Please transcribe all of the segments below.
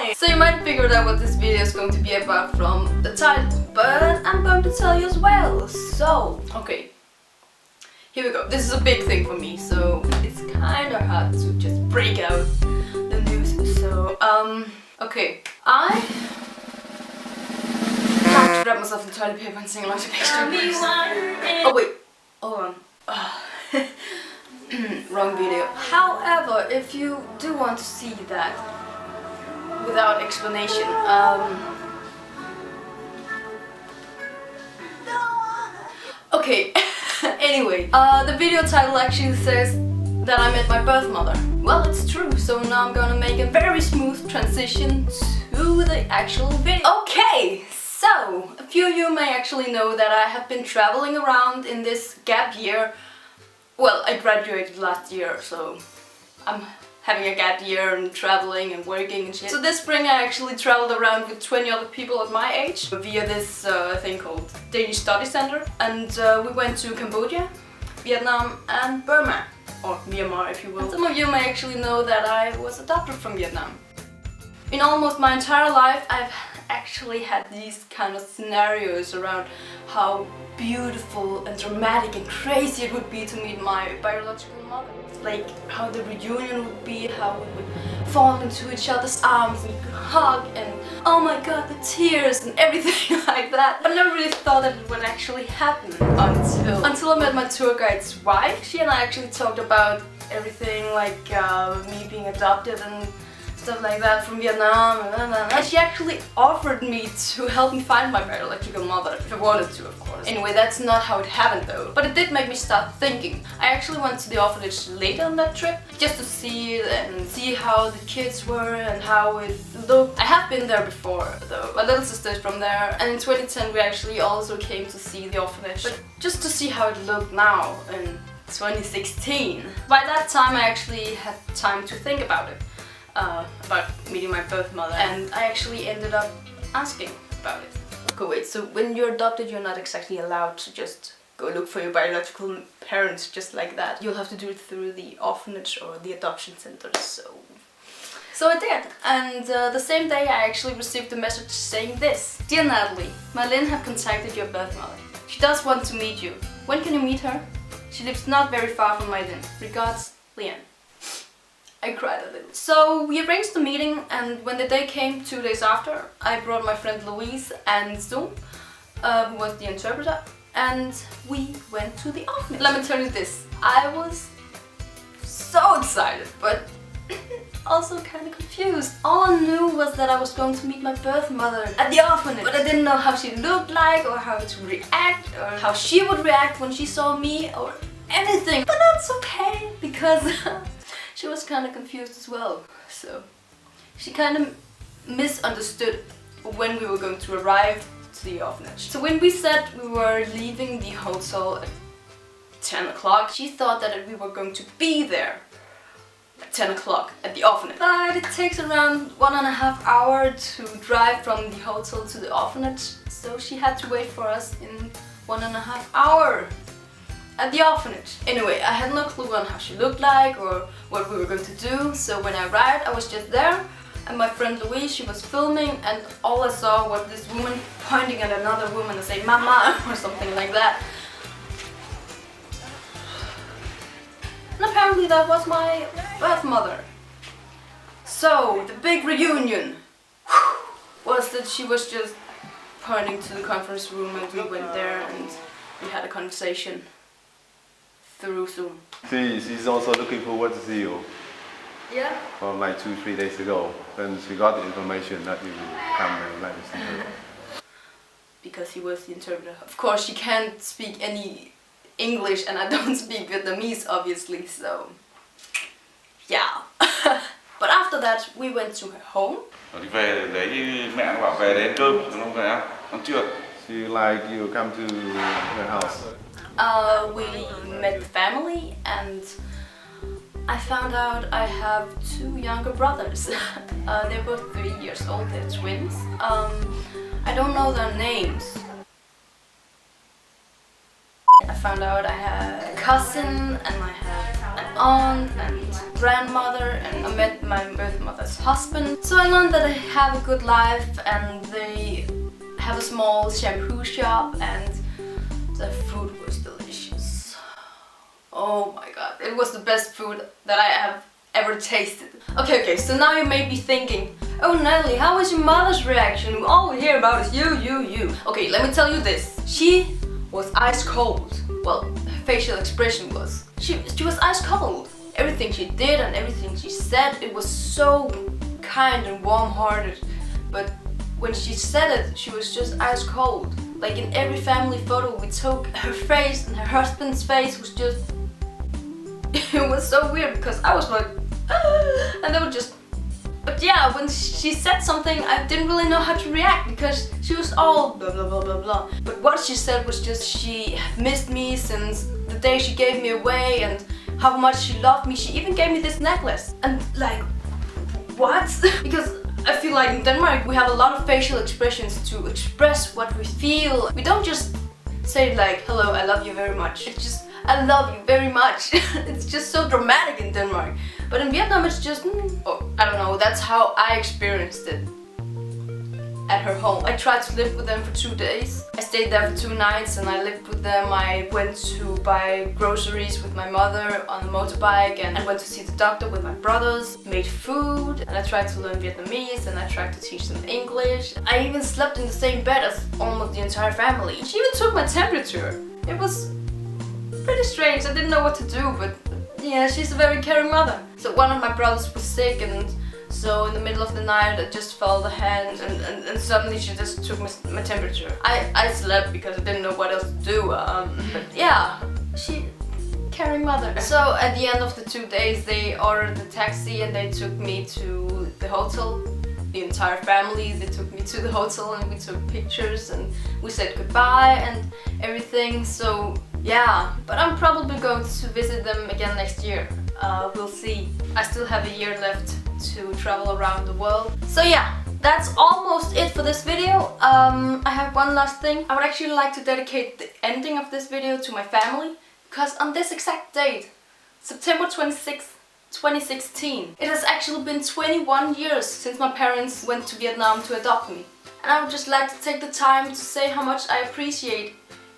Hi! So you might figure out what this video is going to be about from the title, but I'm going to tell you as well. So, okay, here we go. This is a big thing for me, so it's kind of hard to just break out the news. So, okay, I have to wrap myself in toilet paper and sing along to Backstreet Boys. Oh wait, hold on. Wrong video. However, if you do want to see that without explanation, okay. Anyway, the video title actually says that I met my birth mother. Well, it's true, so now I'm gonna make a very smooth transition to the actual video. Okay, so a few of you may actually know that I have been traveling around in this gap year. Well, I graduated last year, so I'm having a gap year and traveling and working and shit. So this spring I actually traveled around with 20 other people at my age via this thing called Danish Study Center. And we went to Cambodia, Vietnam and Burma, or Myanmar if you will. Some of you may actually know that I was adopted from Vietnam. In almost my entire life I've actually had these kind of scenarios around how beautiful and dramatic and crazy it would be to meet my biological mother. Like how the reunion would be, how we would fall into each other's arms and hug and oh my god, the tears and everything like that. But I never really thought that it would actually happen until I met my tour guide's wife. She and I actually talked about everything, like me being adopted and stuff like that from Vietnam, and she actually offered me to help me find my biological mother if I wanted to, of course. Anyway, that's not how it happened though, but it did make me start thinking. I actually went to the orphanage later on that trip just to see it and see how the kids were and how it looked. I have been there before though. My little sister is from there, and in 2010 we actually also came to see the orphanage, but just to see how it looked now in 2016. By that time I actually had time to think about it. About meeting my birth mother, and I actually ended up asking about it. Okay, wait, so when you're adopted you're not exactly allowed to just go look for your biological parents just like that. You'll have to do it through the orphanage or the adoption centers, so I did. And the same day I actually received a message saying this: Dear Natalie, Mai Linh have contacted your birth mother. She does want to meet you. When can you meet her? She lives not very far from Mai Linh. Regards, Leanne. I cried a little. So we arranged the meeting, and when the day came 2 days after, I brought my friend Louise and Zoom, who was the interpreter, and we went to the orphanage. Let me tell you this, I was so excited, but also kind of confused. All I knew was that I was going to meet my birth mother at the orphanage, but I didn't know how she looked like, or how to react, or how she would react when she saw me, or anything. But that's okay, because she was kind of confused as well, so she kind of misunderstood when we were going to arrive to the orphanage. So when we said we were leaving the hotel at 10 o'clock, she thought that we were going to be there at 10 o'clock at the orphanage. But it takes around 1.5 hours to drive from the hotel to the orphanage, so she had to wait for us in 1.5 hours. At the orphanage. Anyway, I had no clue on how she looked like or what we were going to do, so when I arrived I was just there, and my friend Louise, she was filming, and all I saw was this woman pointing at another woman and saying "Mama" or something like that. And apparently that was my birth mother. So the big reunion was that she was just pointing to the conference room, and we went there and we had a conversation through Zoom. She's also looking forward to see you. Yeah? From like 2-3 days ago, when she got the information that you would come and like see her. Because he was the interpreter. Of course, she can't speak any English, and I don't speak Vietnamese, obviously, so yeah. But after that, we went to her home. Đi về đấy, mẹ nó bảo về để ăn cơm, nó không về ăn trưa. So you come to her house. We met the family, and I found out I have 2 younger brothers. They're both 3 years old, they're twins. I don't know their names. I found out I had a cousin, and I had an aunt, and grandmother, and I met my birthmother's husband. So I learned that they have a good life and they have a small shampoo shop and the food was delicious. Oh my god, it was the best food that I have ever tasted. Okay, so now you may be thinking, oh Natalie, how was your mother's reaction? All we hear about is you. Okay, let me tell you this. She was ice cold. Well, her facial expression was. She was ice cold. Everything she did and everything she said, it was so kind and warm-hearted. But when she said it, she was just ice cold. Like in every family photo we took, her face and her husband's face was just... It was so weird because I was like... and they were just... But yeah, when she said something, I didn't really know how to react because she was all blah blah blah blah blah. But what she said was just she missed me since the day she gave me away and how much she loved me. She even gave me this necklace. And like, what? Because I feel like in Denmark we have a lot of facial expressions to express what we feel. We don't just say like, hello, I love you very much. It's just, I love you very much. It's just so dramatic in Denmark. But in Vietnam it's just, oh, I don't know, that's how I experienced it at her home. I tried to live with them for 2 days. I stayed there for 2 nights and I lived with them. I went to buy groceries with my mother on a motorbike and I went to see the doctor with my brothers, made food, and I tried to learn Vietnamese and I tried to teach them English. I even slept in the same bed as almost the entire family. She even took my temperature. It was pretty strange. I didn't know what to do, but yeah, she's a very caring mother. So one of my brothers was sick and so in the middle of the night I just felt a hand and suddenly she just took my temperature. I slept because I didn't know what else to do. But yeah, she caring mother. So at the end of the 2 days they ordered a taxi and they took me to the hotel. The entire family, they took me to the hotel and we took pictures and we said goodbye and everything. So yeah, but I'm probably going to visit them again next year. We'll see. I still have a year left to travel around the world. So yeah, that's almost it for this video. I have one last thing. I would actually like to dedicate the ending of this video to my family because on this exact date, September 26th, 2016, it has actually been 21 years since my parents went to Vietnam to adopt me. And I would just like to take the time to say how much I appreciate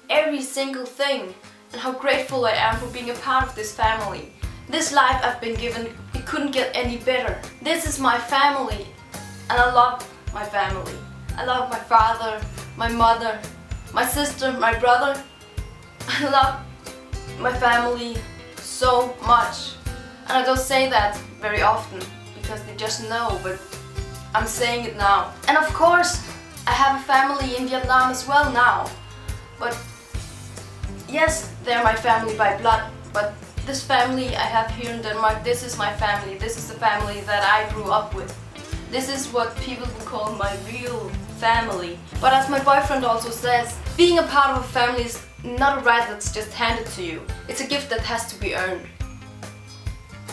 every single thing and how grateful I am for being a part of this family. This life I've been given, it couldn't get any better. This is my family and I love my family. I love my father, my mother, my sister, my brother. I love my family so much. And I don't say that very often because they just know, but I'm saying it now. And of course, I have a family in Vietnam as well now. But yes, they're my family by blood, but this family I have here in Denmark, this is my family. This is the family that I grew up with. This is what people would call my real family. But as my boyfriend also says, being a part of a family is not a right that's just handed to you. It's a gift that has to be earned.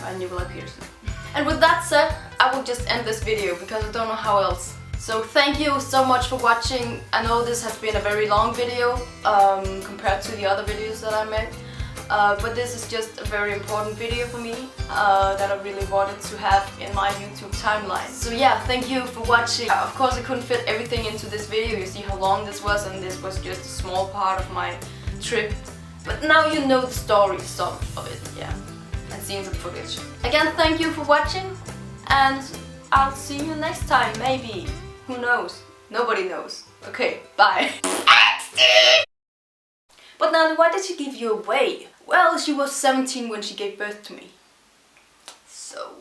And with that said, I will just end this video because I don't know how else. So thank you so much for watching. I know this has been a very long video compared to the other videos that I made. But this is just a very important video for me that I really wanted to have in my YouTube timeline. So yeah, thank you for watching. Of course I couldn't fit everything into this video. You see how long this was, and this was just a small part of my trip. But now you know the story, some of it, yeah. And scenes and footage. Again, thank you for watching, and I'll see you next time, maybe. Who knows? Nobody knows. Okay, bye. But Natalie, why did she give you away? Well, she was 17 when she gave birth to me. So...